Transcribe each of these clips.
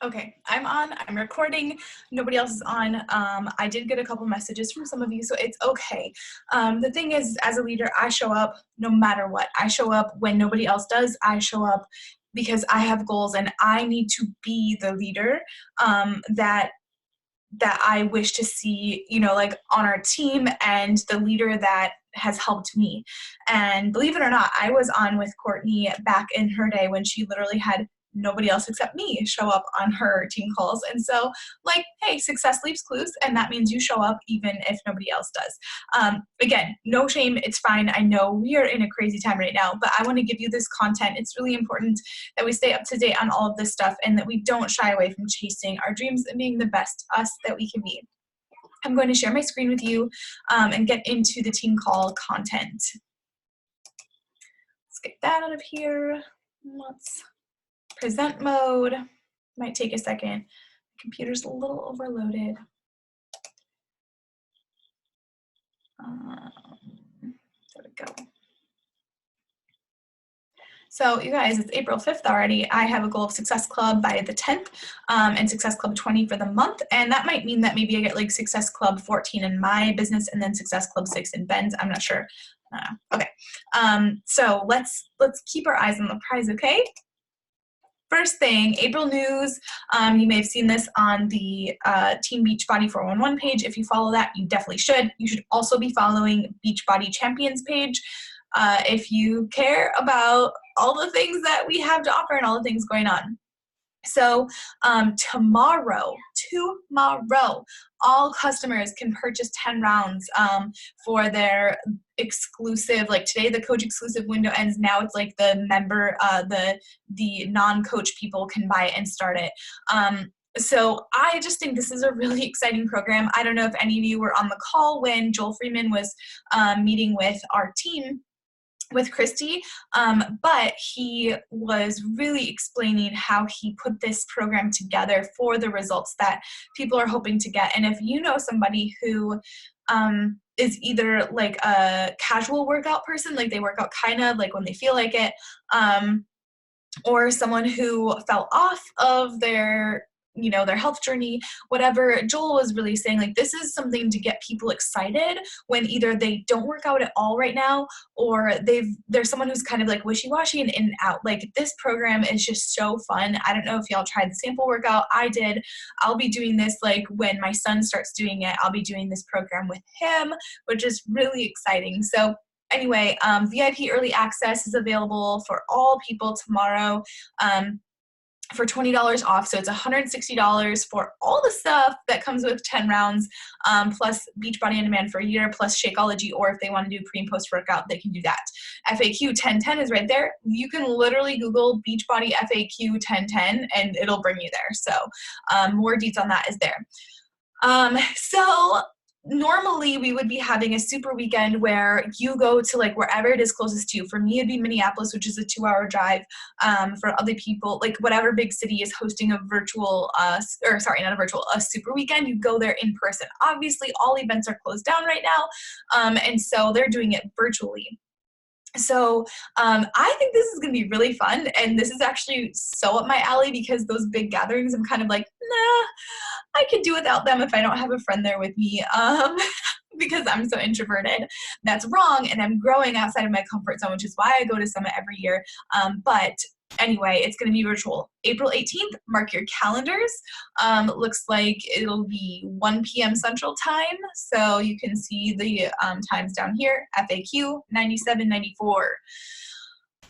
Okay, I'm recording, nobody else is on. I did get a couple messages from some of you, so it's okay. The thing is, as a leader, I show up no matter what. I show up when nobody else does. I show up because I have goals and I need to be the leader that I wish to see, like on our team, and the leader that has helped me. And believe it or not, I was on with Courtney back in her day when she literally had nobody else except me show up on her team calls. And so, like, hey, success leaves clues, and that means you show up even if nobody else does. Again, no shame, it's fine. I know we are in a crazy time right now, but I want to give you this content. It's really important that we stay up to date on all of this stuff and that we don't shy away from chasing our dreams and being the best us that we can be. I'm going to share my screen with you and get into the team call content. Let's get that out of here. Let's present mode. Might take a second. The computer's a little overloaded. There we go. So you guys, it's April 5th already. I have a goal of Success Club by the 10th and Success Club 20 for the month. And that might mean that maybe I get like Success Club 14 in my business and then Success Club 6 in Ben's. I'm not sure. Okay. So let's keep our eyes on the prize, okay? First thing, April news. You may have seen this on the Team Beachbody 411 page. If you follow that, you definitely should. You should also be following Beachbody Champions page if you care about all the things that we have to offer and all the things going on. So tomorrow, all customers can purchase 10 rounds for their exclusive, like today the coach exclusive window ends. Now it's like the member, the non-coach people can buy it and start it. So I just think this is a really exciting program. I don't know if any of you were on the call when Joel Freeman was meeting with our team, with Christy, but he was really explaining how he put this program together for the results that people are hoping to get. And if you know somebody who is either like a casual workout person, like they work out kind of like when they feel like it, or someone who fell off of their health journey, whatever, Joel was really saying, like, this is something to get people excited when either they don't work out at all right now, or there's someone who's kind of like wishy-washy and in and out. Like, this program is just so fun. I don't know if y'all tried the sample workout. I did. I'll be doing this, like, when my son starts doing it, I'll be doing this program with him, which is really exciting. So anyway, VIP early access is available for all people tomorrow. For $20 off. So it's $160 for all the stuff that comes with 10 rounds, plus Beachbody On Demand for a year, plus Shakeology, or if they want to do pre and post workout, they can do that. FAQ 1010 is right there. You can literally Google Beachbody FAQ 1010 and it'll bring you there. So more deets on that is there. So normally we would be having a super weekend where you go to like wherever it is closest to you. For me, it'd be Minneapolis, which is a 2-hour drive. For other people, like whatever big city is hosting a virtual, a super weekend, you go there in person. Obviously, all events are closed down right now, and so they're doing it virtually. So I think this is going to be really fun, and this is actually so up my alley because those big gatherings, I'm kind of like, nah, I could do without them if I don't have a friend there with me because I'm so introverted. That's wrong, and I'm growing outside of my comfort zone, which is why I go to Summit every year. But anyway, it's going to be virtual. April 18th, mark your calendars. Looks like it'll be 1 p.m. Central Time, so you can see the times down here, FAQ 9794.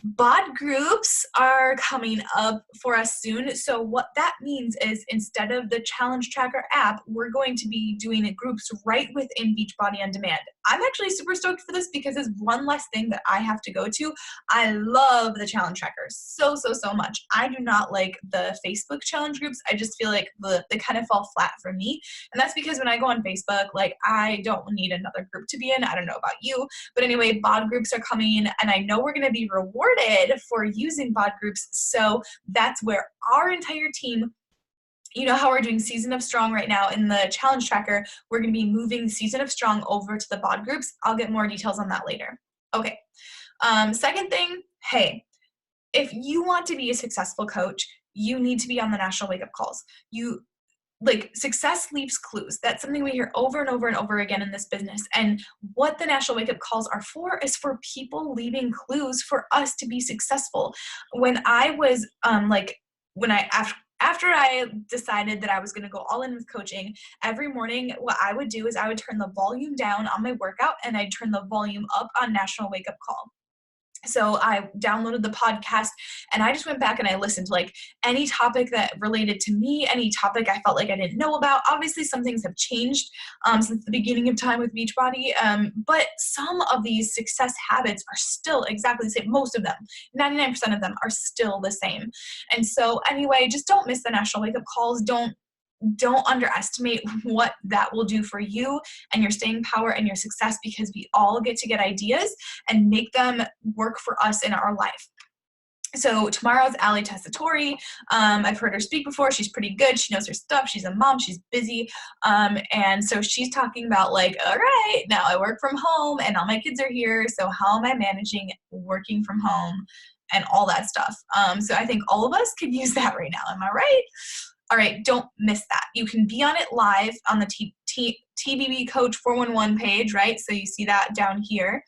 BOD groups are coming up for us soon. So what that means is instead of the Challenge Tracker app, we're going to be doing groups right within Beachbody On Demand. I'm actually super stoked for this because it's one less thing that I have to go to. I love the Challenge Tracker so much. I do not like the Facebook challenge groups. I just feel like they kind of fall flat for me. And that's because when I go on Facebook, like I don't need another group to be in. I don't know about you. But anyway, BOD groups are coming, and I know we're going to be rewarded for using BOD groups. So that's where our entire team, you know how we're doing Season of Strong right now in the Challenge Tracker, we're going to be moving Season of Strong over to the BOD groups. I'll get more details on that later. Okay. Second thing, hey, if you want to be a successful coach, you need to be on the national wake up calls. Like, success leaves clues. That's something we hear over and over and over again in this business. And what the national wake up calls are for is for people leaving clues for us to be successful. When I was after I decided that I was going to go all in with coaching, every morning what I would do is I would turn the volume down on my workout and I'd turn the volume up on National Wake Up Call. So I downloaded the podcast and I just went back and I listened to like any topic that related to me, any topic I felt like I didn't know about. Obviously, some things have changed since the beginning of time with Beachbody, but some of these success habits are still exactly the same. Most of them, 99% of them are still the same. And so anyway, just don't miss the National Wake Up Calls. Don't underestimate what that will do for you and your staying power and your success, because we all get to get ideas and make them work for us in our life. So tomorrow's Ali Tessitore. I've heard her speak before. She's pretty good. She knows her stuff. She's a mom. She's busy. And so she's talking about like, all right, now I work from home and all my kids are here. So how am I managing working from home and all that stuff? So I think all of us could use that right now. Am I right? All right, don't miss that. You can be on it live on the TBB Coach 411 page, right? So you see that down here.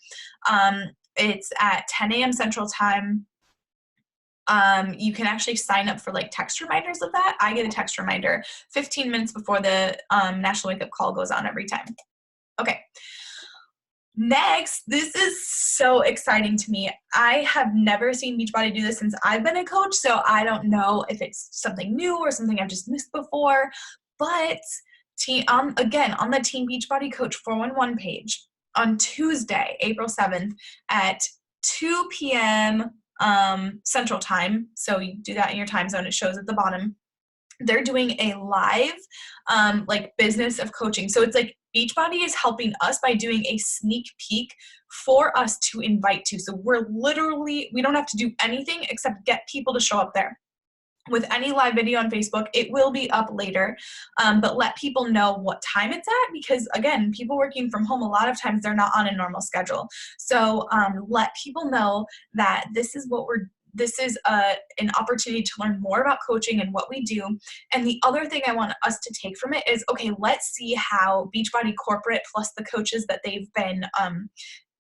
It's at 10 a.m. Central Time. You can actually sign up for like text reminders of that. I get a text reminder 15 minutes before the National Wake Up Call goes on every time. Okay. Next, this is so exciting to me. I have never seen Beachbody do this since I've been a coach, so I don't know if it's something new or something I've just missed before. But again, on the Team Beachbody Coach 411 page on Tuesday, April 7th at 2 p.m. Central Time, so you do that in your time zone, it shows at the bottom. They're doing a live like business of coaching. So it's like Beachbody is helping us by doing a sneak peek for us to invite to. So we don't have to do anything except get people to show up there. With any live video on Facebook, it will be up later, but let people know what time it's at, because again, people working from home, a lot of times they're not on a normal schedule. So let people know that this is an opportunity to learn more about coaching and what we do. And the other thing I want us to take from it is, okay, let's see how Beachbody Corporate plus the coaches that they've been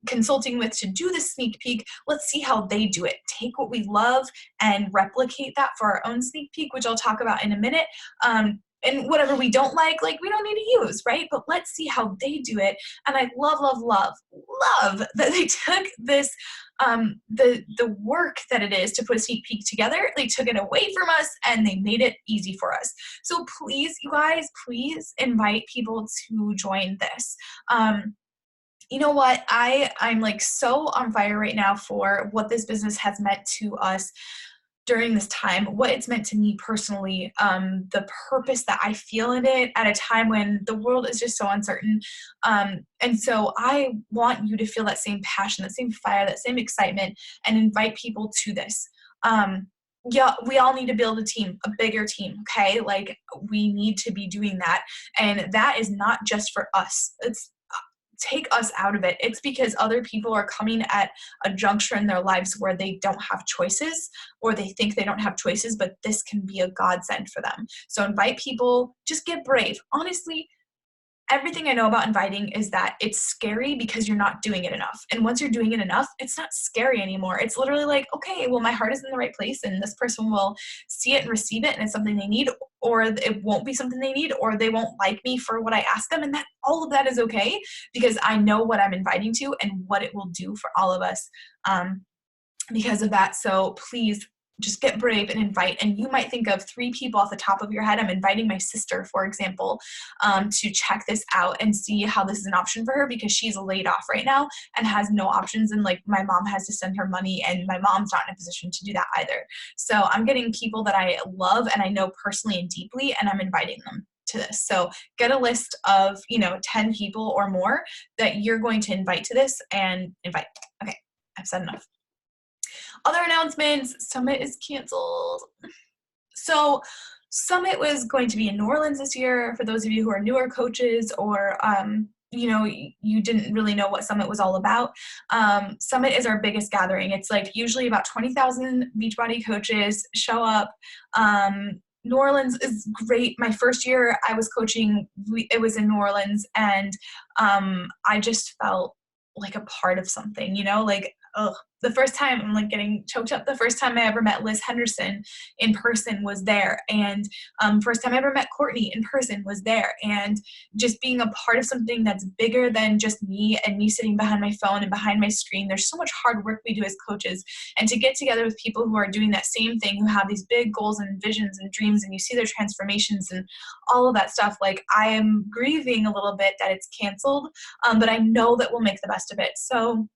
consulting with to do this sneak peek, let's see how they do it. Take what we love and replicate that for our own sneak peek, which I'll talk about in a minute. And whatever we don't like we don't need to use, right? But let's see how they do it. And I love that they took this, the work that it is to put a sneak peek together. They took it away from us and they made it easy for us. So please, you guys, please invite people to join this. You know what? I'm like so on fire right now for what this business has meant to us during this time, what it's meant to me personally, the purpose that I feel in it at a time when the world is just so uncertain. And so I want you to feel that same passion, that same fire, that same excitement, and invite people to this. Yeah, we all need to build a bigger team, okay? Like, we need to be doing that. And that is not just for us. Take us out of it. It's because other people are coming at a juncture in their lives where they don't have choices, or they think they don't have choices, but this can be a godsend for them. So invite people, just get brave. Honestly, everything I know about inviting is that it's scary because you're not doing it enough. And once you're doing it enough, it's not scary anymore. It's literally like, okay, well, my heart is in the right place and this person will see it and receive it and it's something they need, or it won't be something they need, or they won't like me for what I asked them. And that all of that is okay, because I know what I'm inviting to and what it will do for all of us because of that. So please, just get brave and invite. And you might think of 3 people off the top of your head. I'm inviting my sister, for example, to check this out and see how this is an option for her, because she's laid off right now and has no options. And like, my mom has to send her money and my mom's not in a position to do that either. So I'm getting people that I love and I know personally and deeply, and I'm inviting them to this. So get a list of, 10 people or more that you're going to invite to this and invite. Okay, I've said enough. Other announcements, Summit is canceled. So Summit was going to be in New Orleans this year. For those of you who are newer coaches or you didn't really know what Summit was all about. Summit is our biggest gathering. It's like usually about 20,000 Beachbody coaches show up. New Orleans is great. My first year I was coaching, it was in New Orleans, and I just felt like a part of something, like, the first time I'm like getting choked up. The first time I ever met Liz Henderson in person was there. And first time I ever met Courtney in person was there. And just being a part of something that's bigger than just me and me sitting behind my phone and behind my screen. There's so much hard work we do as coaches. And to get together with people who are doing that same thing, who have these big goals and visions and dreams, and you see their transformations and all of that stuff, like, I am grieving a little bit that it's canceled, but I know that we'll make the best of it. So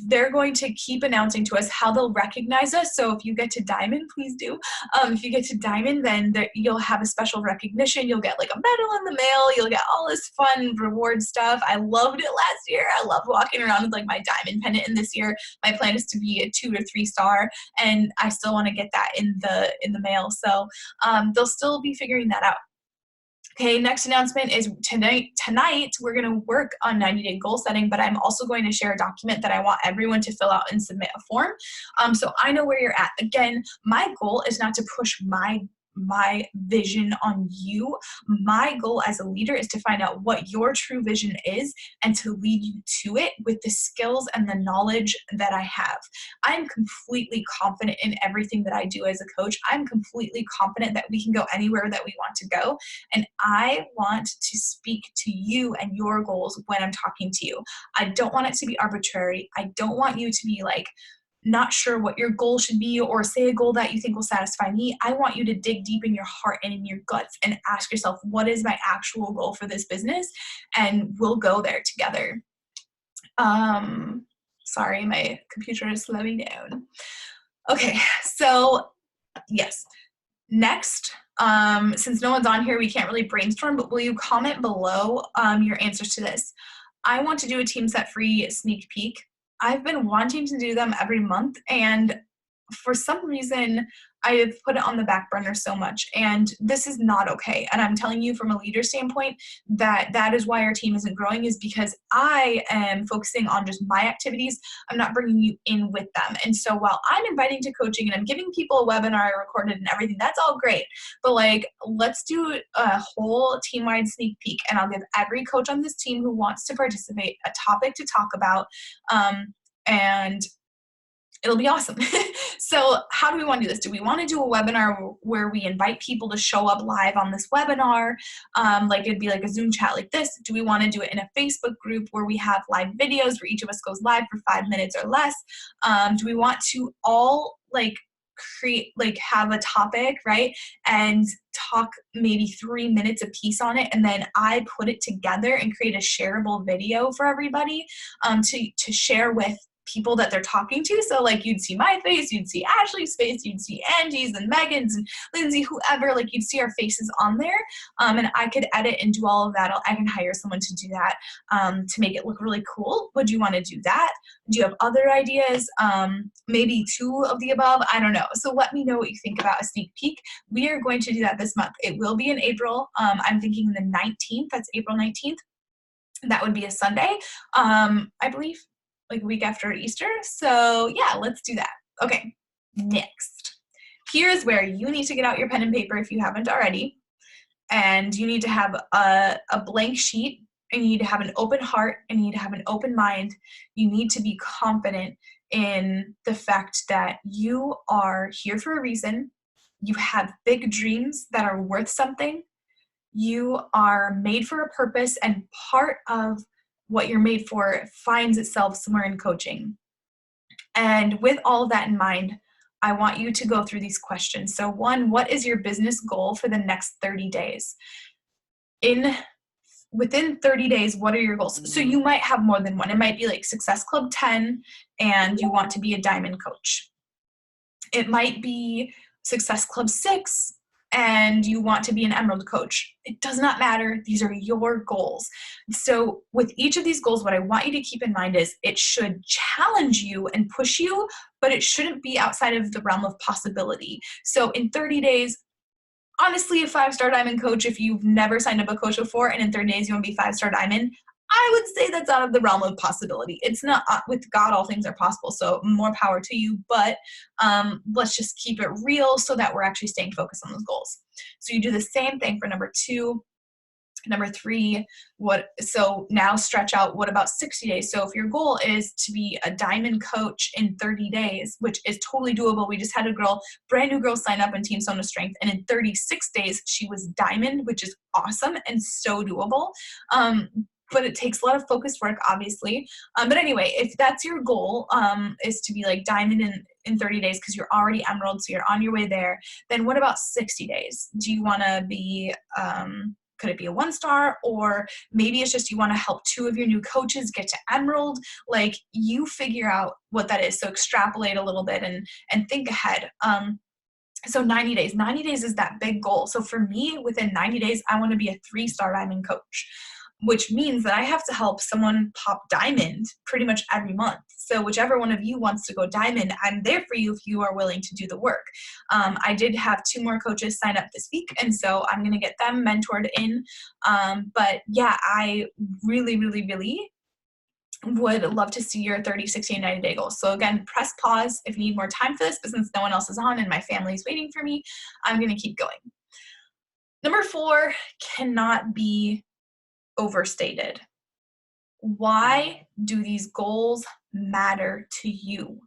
they're going to keep announcing to us how they'll recognize us. So if you get to Diamond, please do. If you get to Diamond, then you'll have a special recognition. You'll get like a medal in the mail. You'll get all this fun reward stuff. I loved it last year. I loved walking around with like my Diamond pendant. And this year, my plan is to be a 2 to 3 star, and I still want to get that in the mail. So they'll still be figuring that out. Okay, next announcement is tonight we're going to work on 90-day goal setting, but I'm also going to share a document that I want everyone to fill out and submit a form. So I know where you're at. Again, my goal is not to push my vision on you. My goal as a leader is to find out what your true vision is and to lead you to it with the skills and the knowledge that I have. I'm completely confident in everything that I do as a coach. I'm completely confident that we can go anywhere that we want to go. And I want to speak to you and your goals when I'm talking to you. I don't want it to be arbitrary. I don't want you to be like, not sure what your goal should be, or say a goal that you think will satisfy me. I want you to dig deep in your heart and in your guts and ask yourself, what is my actual goal for this business? And we'll go there together. Sorry, my computer is slowing down. Okay, so yes. Next, since no one's on here, we can't really brainstorm, but will you comment below your answers to this? I want to do a Team Set Free sneak peek. I've been wanting to do them every month, and for some reason I have put it on the back burner so much, and this is not okay. And I'm telling you from a leader standpoint that is why our team isn't growing, is because I am focusing on just my activities. I'm not bringing you in with them. And so while I'm inviting to coaching and I'm giving people a webinar I recorded and everything, that's all great. But like, let's do a whole team-wide sneak peek, and I'll give every coach on this team who wants to participate a topic to talk about, and it'll be awesome. So how do we want to do this? Do we want to do a webinar where we invite people to show up live on this webinar? Like it'd be like a Zoom chat like this. Do we want to do it in a Facebook group where we have live videos where each of us goes live for 5 minutes or less? Do we want to all have a topic, right? And talk maybe 3 minutes a piece on it, and then I put it together and create a shareable video for everybody to share with people that they're talking to. So like you'd see my face, you'd see Ashley's face, you'd see Angie's and Megan's and Lindsay, whoever, like you'd see our faces on there. And I could edit and do all of that. I can hire someone to do that to make it look really cool. Would you want to do that? Do you have other ideas? Maybe 2 of the above? I don't know. So let me know what you think about a sneak peek. We are going to do that this month. It will be in April. I'm thinking the 19th. That's April 19th. That would be a Sunday, I believe, like a week after Easter. So yeah, let's do that. Okay, next. Here's where you need to get out your pen and paper if you haven't already. And you need to have a blank sheet, and you need to have an open heart, and you need to have an open mind. You need to be confident in the fact that you are here for a reason. You have big dreams that are worth something. You are made for a purpose, and part of what you're made for finds itself somewhere in coaching. And with all of that in mind, I want you to go through these questions. So 1, what is your business goal for the next 30 days? Within 30 days, what are your goals? So you might have more than one. It might be like Success Club 10 and you want to be a diamond coach. It might be Success Club 6 and you want to be an emerald coach. It does not matter. These are your goals. So with each of these goals, what I want you to keep in mind is it should challenge you and push you, but it shouldn't be outside of the realm of possibility. So in 30 days, Honestly, a 5-star diamond coach, if you've never signed up a coach before and in 30 days you want to be 5-star diamond, I would say that's out of the realm of possibility. It's not, with God, all things are possible. So more power to you, but let's just keep it real so that we're actually staying focused on those goals. So you do the same thing for number 2. Number 3, so now stretch out, what about 60 days? So if your goal is to be a diamond coach in 30 days, which is totally doable. We just had a brand new girl sign up in Team Sona Strength, and in 36 days, she was diamond, which is awesome and so doable. But it takes a lot of focused work, obviously. But anyway, if that's your goal, is to be like diamond in 30 days because you're already emerald, so you're on your way there, then what about 60 days? Do you want to be, could it be a 1-star, or maybe it's just you want to help 2 of your new coaches get to emerald? Like, you figure out what that is. So extrapolate a little bit and think ahead. So 90 days. 90 days is that big goal. So for me, within 90 days, I want to be a 3-star diamond coach, which means that I have to help someone pop diamond pretty much every month. So whichever one of you wants to go diamond, I'm there for you if you are willing to do the work. I did have 2 more coaches sign up this week, and so I'm going to get them mentored in. But yeah, I really, really, really would love to see your 30, 60, and 90 day goals. So again, press pause if you need more time for this, but since no one else is on and my family's waiting for me, I'm going to keep going. Number 4 cannot be overstated. Why do these goals matter to you?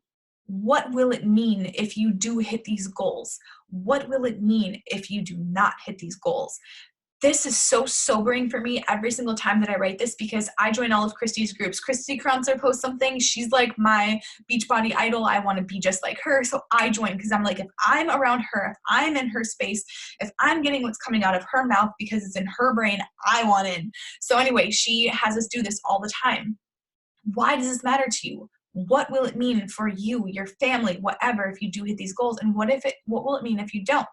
What will it mean if you do hit these goals? What will it mean if you do not hit these goals? This is so sobering for me every single time that I write this, because I join all of Christy's groups. Christy Kronzer posts something. She's like my Beachbody idol. I want to be just like her. So I join because I'm like, if I'm around her, if I'm in her space, if I'm getting what's coming out of her mouth because it's in her brain, I want in. So anyway, she has us do this all the time. Why does this matter to you? What will it mean for you, your family, whatever, if you do hit these goals? And what will it mean if you don't?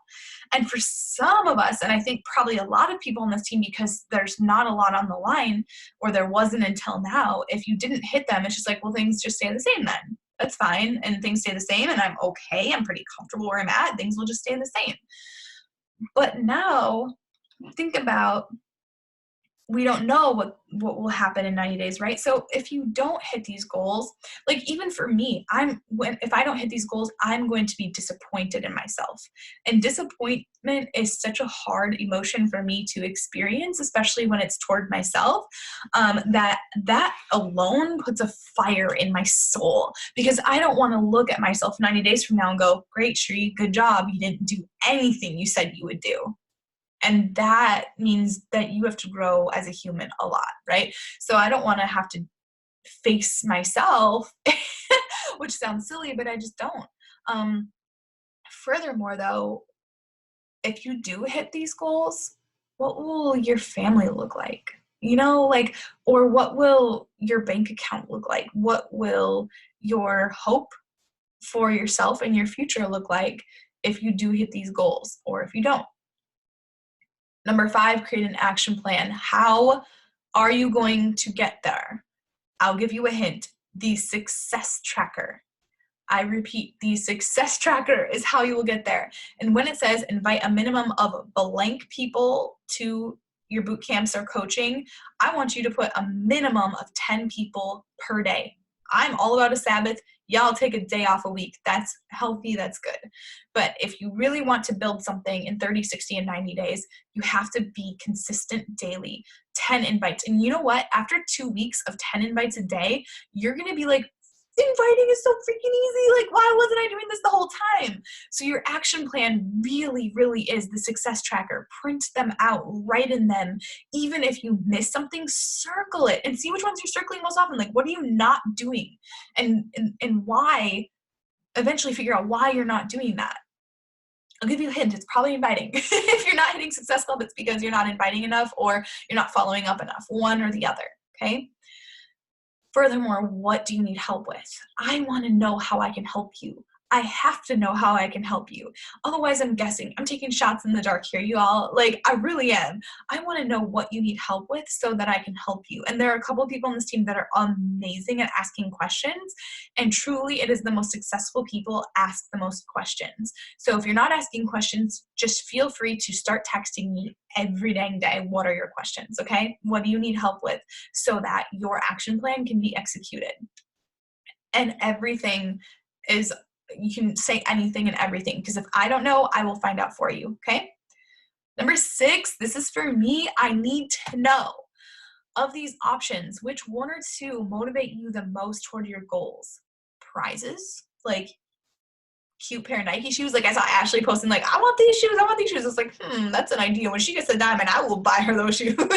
And for some of us, and I think probably a lot of people on this team, because there's not a lot on the line, or there wasn't until now, if you didn't hit them, it's just like, well, things just stay the same then. That's fine. And things stay the same, and I'm okay. I'm pretty comfortable where I'm at. Things will just stay the same. But now, think about, we don't know what will happen in 90 days, right? So if you don't hit these goals, like even for me, if I don't hit these goals, I'm going to be disappointed in myself. And disappointment is such a hard emotion for me to experience, especially when it's toward myself, that alone puts a fire in my soul, because I don't want to look at myself 90 days from now and go, great, Shree, good job. You didn't do anything you said you would do. And that means that you have to grow as a human a lot, right? So I don't want to have to face myself, which sounds silly, but I just don't. Furthermore, though, if you do hit these goals, what will your family look like? Or what will your bank account look like? What will your hope for yourself and your future look like if you do hit these goals, or if you don't? Number 5, create an action plan. How are you going to get there? I'll give you a hint. The success tracker. I repeat, the success tracker is how you will get there. And when it says invite a minimum of blank people to your boot camps or coaching, I want you to put a minimum of 10 people per day. I'm all about a Sabbath. Y'all take a day off a week. That's healthy. That's good. But if you really want to build something in 30, 60, and 90 days, you have to be consistent daily. 10 invites. And you know what? After 2 weeks of 10 invites a day, you're going to be like, inviting is so freaking easy. Like, why wasn't I doing this the whole time? So your action plan really, really is the success tracker. Print them out, write in them. Even if you miss something, circle it and see which ones you're circling most often. Like, what are you not doing? And why? Eventually figure out why you're not doing that. I'll give you a hint. It's probably inviting. If you're not hitting Success Club, it's because you're not inviting enough, or you're not following up enough, one or the other, okay? Furthermore, what do you need help with? I want to know how I can help you. I have to know how I can help you. Otherwise, I'm guessing. I'm taking shots in the dark here, you all. Like, I really am. I want to know what you need help with so that I can help you. And there are a couple of people on this team that are amazing at asking questions. And truly, it is the most successful people ask the most questions. So if you're not asking questions, just feel free to start texting me every dang day. What are your questions? Okay? What do you need help with so that your action plan can be executed? And everything is, you can say anything and everything, because if I don't know, I will find out for you, okay? Number 6, this is for me. I need to know, of these options, which one or two motivate you the most toward your goals? Prizes, like cute pair of Nike shoes. Like I saw Ashley posting like, I want these shoes, I want these shoes. It's like, that's an idea. When she gets a diamond, I will buy her those shoes. But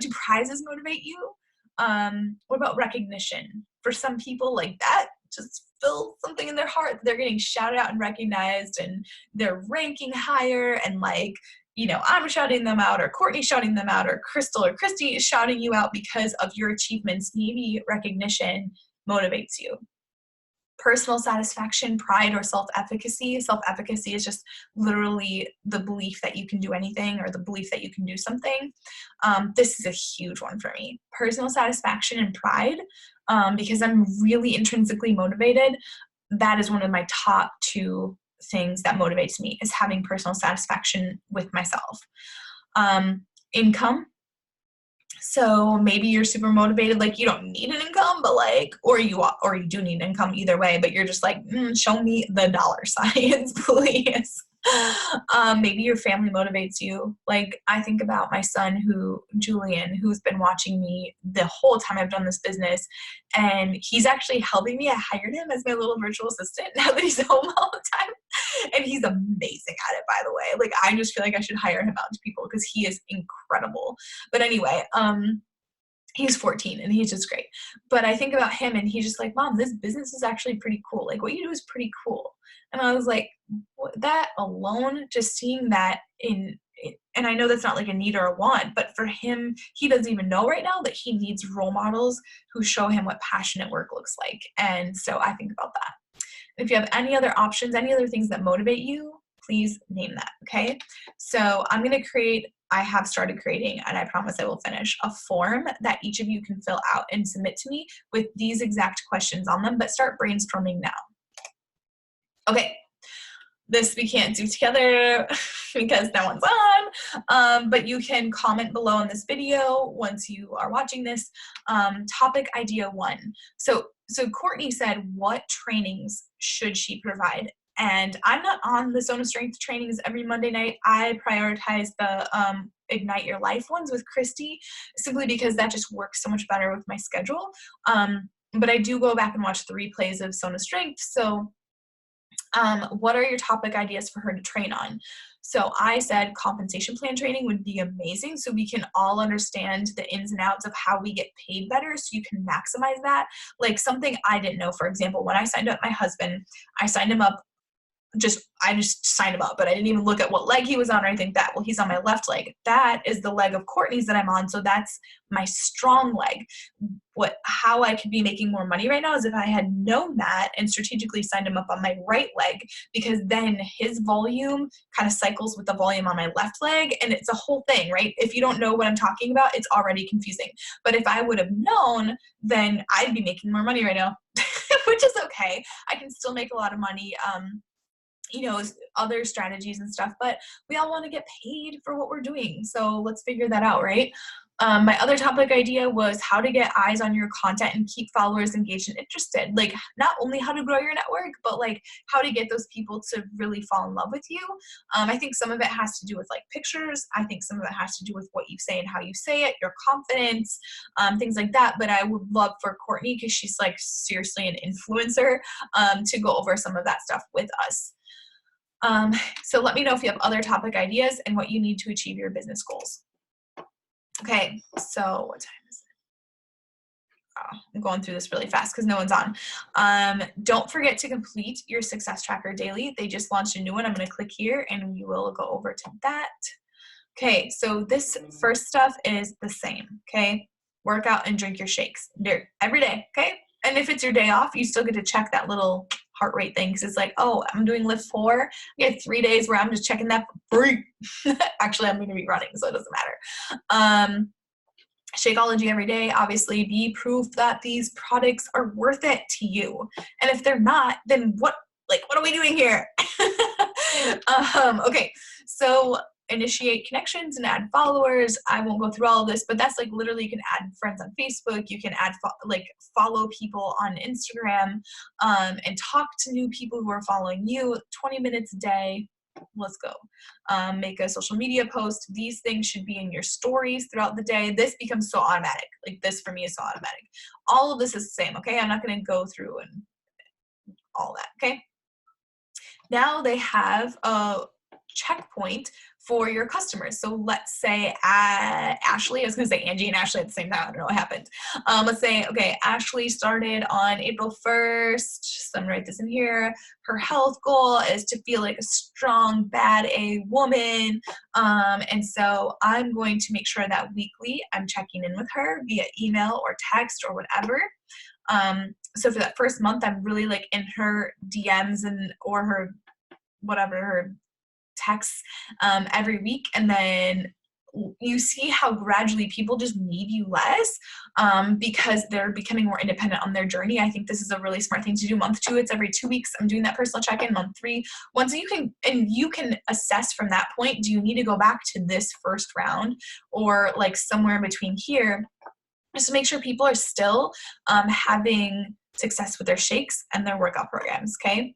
do prizes motivate you? What about recognition? For some people, like that just fills something in their heart. They're getting shouted out and recognized, and they're ranking higher, and like, I'm shouting them out, or Courtney's shouting them out, or Crystal or Christy is shouting you out because of your achievements. Maybe recognition motivates you. Personal satisfaction, pride, or self-efficacy. Self-efficacy is just literally the belief that you can do anything, or the belief that you can do something. This is a huge one for me. Personal satisfaction and pride, because I'm really intrinsically motivated. That is one of my top 2 things that motivates me, is having personal satisfaction with myself. Income. So maybe you're super motivated, like you don't need an income, but like, or you do need income, either way, but you're just like, show me the dollar signs, please. Maybe your family motivates you. Like I think about my son, Julian, who's been watching me the whole time I've done this business, and he's actually helping me. I hired him as my little virtual assistant now that he's home all the time. And he's amazing at it, by the way. Like I just feel like I should hire him out to people because he is incredible. But anyway, he's 14 and he's just great. But I think about him and he's just like, Mom, this business is actually pretty cool. Like what you do is pretty cool. And I was like, that alone, just seeing that and I know that's not like a need or a want, but for him, he doesn't even know right now that he needs role models who show him what passionate work looks like. And so I think about that. If you have any other options, any other things that motivate you, please name that, okay? So I have started creating, and I promise I will finish, a form that each of you can fill out and submit to me with these exact questions on them, but start brainstorming now. Okay, this we can't do together because no one's on, but you can comment below in this video once you are watching this. Topic idea 1. So Courtney said, what trainings should she provide? And I'm not on the Zone of Strength trainings every Monday night. I prioritize the Ignite Your Life ones with Christy, simply because that just works so much better with my schedule. But I do go back and watch the replays of Zone of Strength. So what are your topic ideas for her to train on? So I said compensation plan training would be amazing, so we can all understand the ins and outs of how we get paid better, so you can maximize that. Like something I didn't know, for example, when I signed up my husband, I signed him up I just signed him up, but I didn't even look at what leg he was on or anything. That, well, he's on my left leg. That is the leg of Courtney's that I'm on. So that's my strong leg. How I could be making more money right now is if I had known that and strategically signed him up on my right leg, because then his volume kind of cycles with the volume on my left leg. And it's a whole thing, right? If you don't know what I'm talking about, it's already confusing. But if I would have known, then I'd be making more money right now, which is okay. I can still make a lot of money. Other strategies and stuff, but we all want to get paid for what we're doing. So let's figure that out, right? My other topic idea was how to get eyes on your content and keep followers engaged and interested. Like not only how to grow your network, but like how to get those people to really fall in love with you. I think some of it has to do with like pictures. I think some of it has to do with what you say and how you say it, your confidence, things like that. But I would love for Courtney, because she's like seriously an influencer, to go over some of that stuff with us. So let me know if you have other topic ideas and what you need to achieve your business goals. Okay, so what time is it? Oh, I'm going through this really fast because no one's on. Don't forget to complete your Success Tracker daily. They just launched a new one. I'm going to click here and we will go over to that. Okay, so this first stuff is the same, okay? Work out and drink your shakes every day, okay? And if it's your day off, you still get to check that little heart rate thing, because it's like, oh, I'm doing lift 4. I get 3 days where I'm just checking that for free. Actually, I'm going to be running, so it doesn't matter. Shakeology every day, obviously, be proof that these products are worth it to you. And if they're not, then what are we doing here? Okay, so initiate connections and add followers. I won't go through all of this, but that's like literally you can add friends on Facebook. You can add follow people on Instagram, and talk to new people who are following you. 20 minutes a day. Let's go. Make a social media post. These things should be in your stories throughout the day. This becomes so automatic. Like this for me is so automatic. All of this is the same. Okay, I'm not going to go through and all that. Okay. Now they have a checkpoint for your customers. So let's say Ashley, I was going to say Angie and Ashley at the same time. I don't know what happened. Let's say, okay, Ashley started on April 1st. So I'm going to write this in here. Her health goal is to feel like a strong, bad A woman. And so I'm going to make sure that weekly I'm checking in with her via email or text or whatever. So for that first month, I'm really like in her DMs or her whatever, her texts every week. And then you see how gradually people just need you less because they're becoming more independent on their journey. I think this is a really smart thing to do. Month 2, it's every 2 weeks. I'm doing that personal check-in. Month 3, once you can assess from that point, do you need to go back to this first round or like somewhere in between here, just to make sure people are still having success with their shakes and their workout programs. Okay.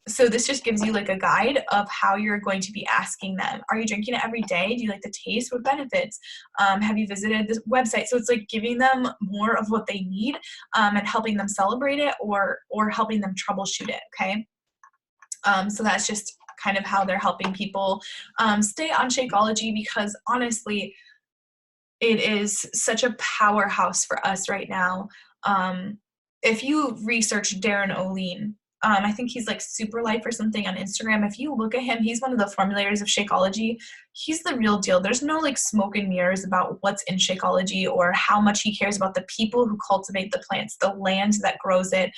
So this just gives you like a guide of how you're going to be asking them. Are you drinking it every day? Do you like the taste? What benefits? Have you visited this website? So it's like giving them more of what they need and helping them celebrate it or helping them troubleshoot it, okay? So that's just kind of how they're helping people stay on Shakeology, because honestly, it is such a powerhouse for us right now. If you research Darren O'Lean, I think he's like Super Life or something on Instagram. If you look at him, he's one of the formulators of Shakeology. He's the real deal. There's no like smoke and mirrors about what's in Shakeology or how much he cares about the people who cultivate the plants, the land that grows it.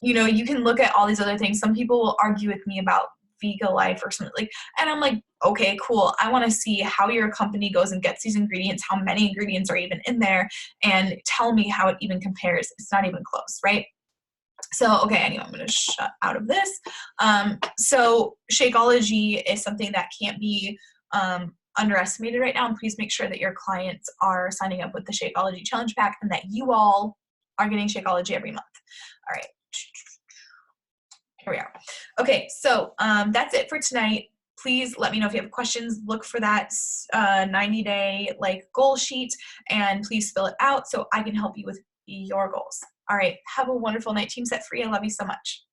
You can look at all these other things. Some people will argue with me about Vega Life or something like, and I'm like, okay, cool. I want to see how your company goes and gets these ingredients, how many ingredients are even in there, and tell me how it even compares. It's not even close, right? So, okay, anyway, I'm going to shut out of this. So Shakeology is something that can't be underestimated right now. And please make sure that your clients are signing up with the Shakeology Challenge Pack and that you all are getting Shakeology every month. All right. Here we are. Okay, so that's it for tonight. Please let me know if you have questions. Look for that 90-day goal sheet and please fill it out so I can help you with your goals. All right, have a wonderful night, Team Set Free. I love you so much.